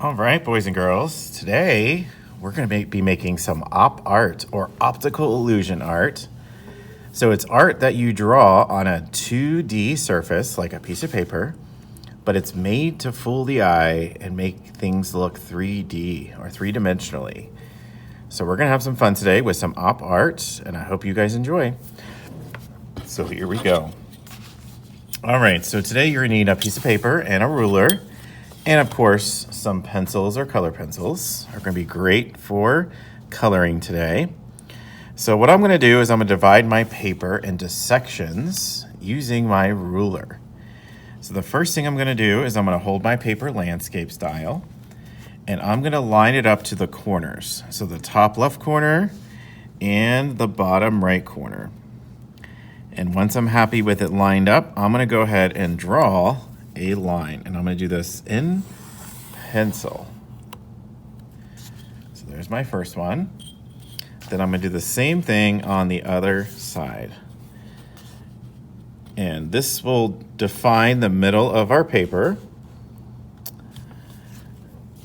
All right, boys and girls, today we're going to be making some op art or optical illusion art. So it's art that you draw on a 2D surface like a piece of paper, but it's made to fool the eye and make things look 3D or three-dimensionally. So we're going to have some fun today with some op art, and I hope you guys enjoy. So here we go. All right, so today you're going to need a piece of paper and a ruler. And of course, some pencils or color pencils are going to be great for coloring today. So what I'm going to do is I'm going to divide my paper into sections using my ruler. So the first thing I'm going to do is I'm going to hold my paper landscape style, and I'm going to line it up to the corners. So the top left corner and the bottom right corner. And once I'm happy with it lined up, I'm going to go ahead and draw a line, and I'm going to do this in pencil. So there's my first one. Then I'm going to do the same thing on the other side. And this will define the middle of our paper.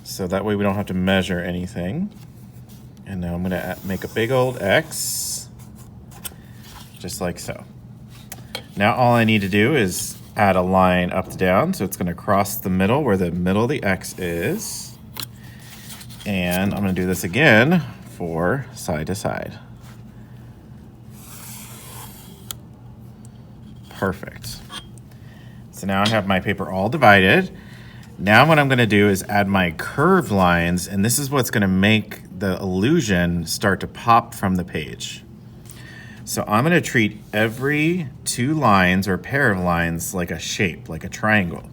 So that way we don't have to measure anything. And now I'm going to make a big old X, just like so. Now all I need to do is add a line up to down, so it's going to cross the middle where the middle of the X is. And I'm going to do this again for side to side. Perfect. So now I have my paper all divided. Now what I'm going to do is add my curved lines, and this is what's going to make the illusion start to pop from the page. So I'm going to treat every two lines or pair of lines like a shape, like a triangle.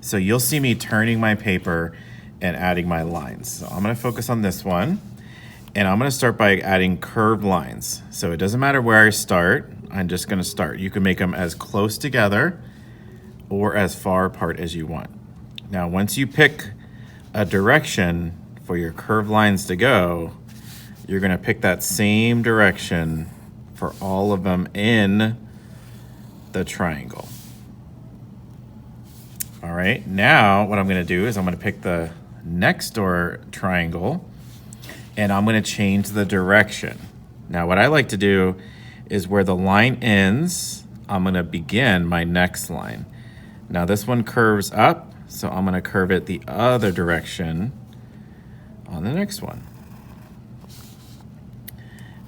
So you'll see me turning my paper and adding my lines. So I'm going to focus on this one, and I'm going to start by adding curved lines. So it doesn't matter where I start, I'm just going to start. You can make them as close together or as far apart as you want. Now, once you pick a direction for your curved lines to go, you're going to pick that same direction for all of them in the triangle. All right, now what I'm going to do is I'm going to pick the next door triangle, and I'm going to change the direction. Now what I like to do is where the line ends, I'm going to begin my next line. Now this one curves up, so I'm going to curve it the other direction on the next one.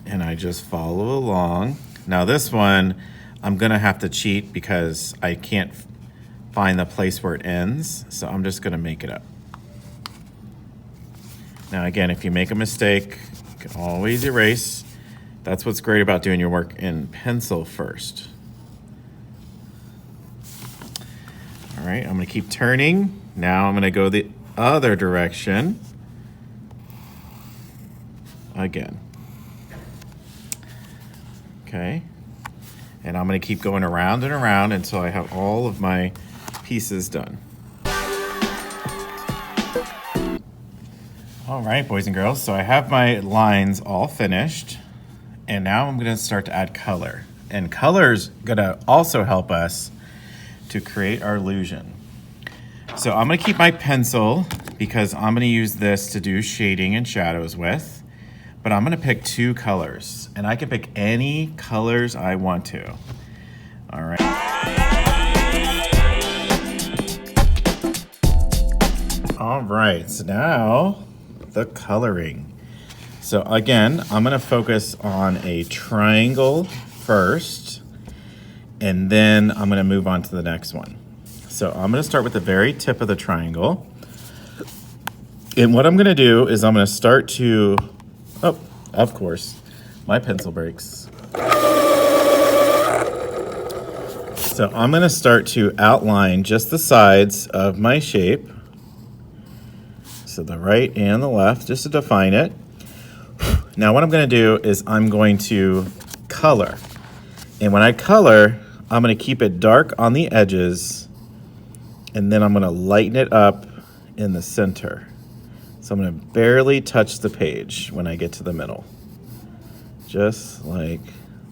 And I just follow along. Now this one, I'm gonna have to cheat because I can't find the place where it ends, so I'm just gonna make it up. Now again, if you make a mistake, you can always erase. That's what's great about doing your work in pencil first. All right, I'm gonna keep turning. Now I'm gonna go the other direction again. Okay, and I'm going to keep going around and around until I have all of my pieces done. All right, boys and girls, so I have my lines all finished, and now I'm going to start to add color. And color's going to also help us to create our illusion. So I'm going to keep my pencil because I'm going to use this to do shading and shadows with. But I'm going to pick two colors, and I can pick any colors I want to. All right. All right, so now the coloring. So again, I'm going to focus on a triangle first, and then I'm going to move on to the next one. So I'm going to start with the very tip of the triangle. And what I'm going to do is I'm going to start to... Oh, of course, my pencil breaks. So I'm going to start to outline just the sides of my shape. So the right and the left, just to define it. Now what I'm going to do is I'm going to color. And when I color, I'm going to keep it dark on the edges, and then I'm going to lighten it up in the center. So I'm going to barely touch the page when I get to the middle. Just like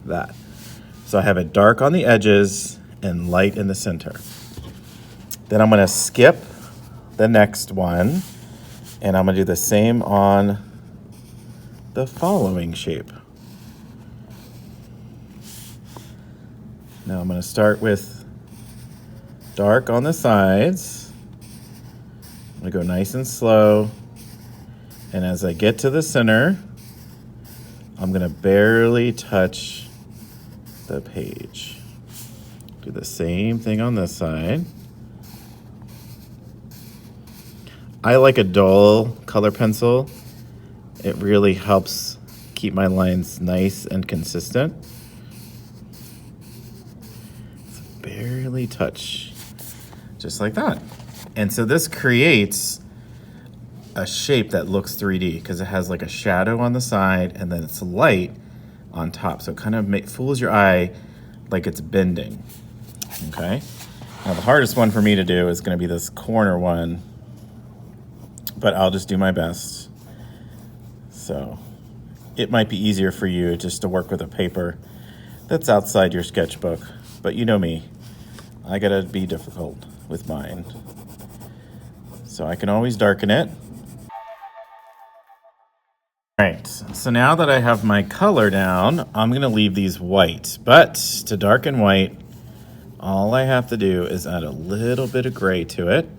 that. So I have it dark on the edges and light in the center. Then I'm going to skip the next one. And I'm gonna do the same on the following shape. Now I'm gonna start with dark on the sides. I'm gonna go nice and slow. And as I get to the center, I'm gonna barely touch the page. Do the same thing on this side. I like a dull color pencil. It really helps keep my lines nice and consistent. So barely touch, just like that. And so this creates a shape that looks 3D because it has like a shadow on the side and then it's light on top. So it kind of fools your eye like it's bending, okay? Now the hardest one for me to do is gonna be this corner one, but I'll just do my best. So it might be easier for you just to work with a paper that's outside your sketchbook, but you know me, I gotta be difficult with mine. So I can always darken it. All right, so now that I have my color down, I'm gonna leave these white, but to darken white, all I have to do is add a little bit of gray to it.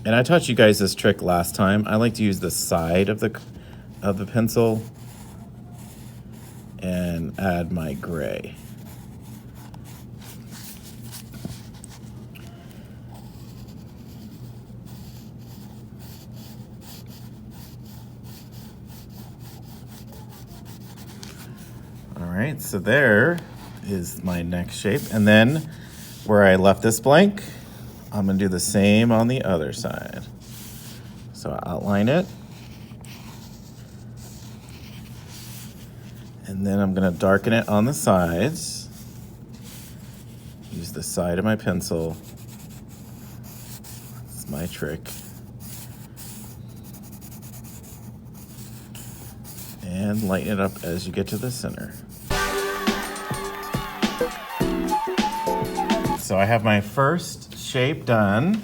And I taught you guys this trick last time. I like to use the side of the pencil and add my gray. All right, so there is my next shape. And then where I left this blank, I'm gonna do the same on the other side. So I outline it. And then I'm gonna darken it on the sides. Use the side of my pencil. That's my trick. And lighten it up as you get to the center. So I have my first shape done.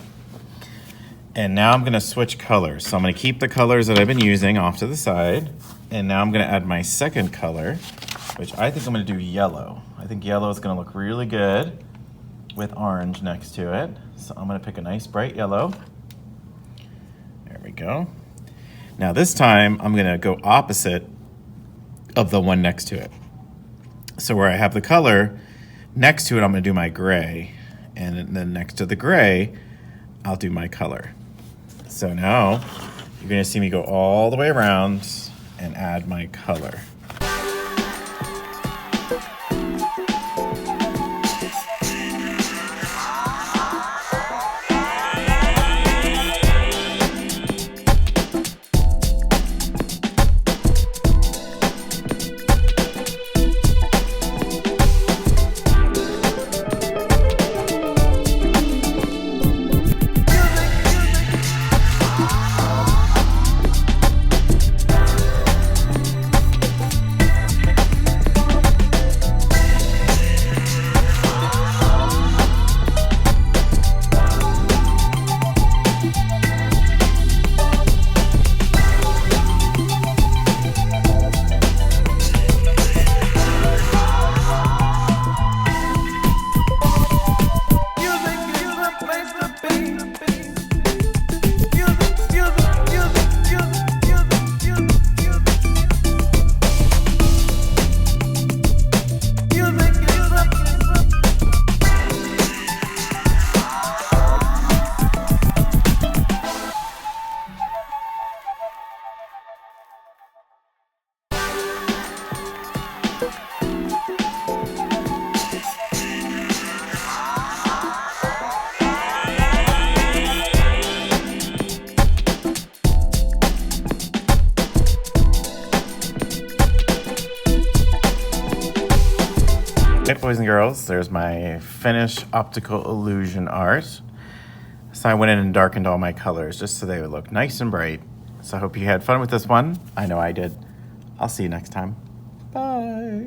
And now I'm gonna switch colors. So I'm gonna keep the colors that I've been using off to the side. And now I'm gonna add my second color, which I think I'm gonna do yellow. I think yellow is gonna look really good with orange next to it. So I'm gonna pick a nice bright yellow. There we go. Now this time I'm gonna go opposite of the one next to it. So where I have the color, next to it I'm gonna do my gray. And then next to the gray, I'll do my color. So now you're gonna see me go all the way around and add my color. Okay, boys and girls, there's my finished optical illusion art. So I went in and darkened all my colors just so they would look nice and bright. So I hope you had fun with this one. I know I did. I'll see you next time. Bye.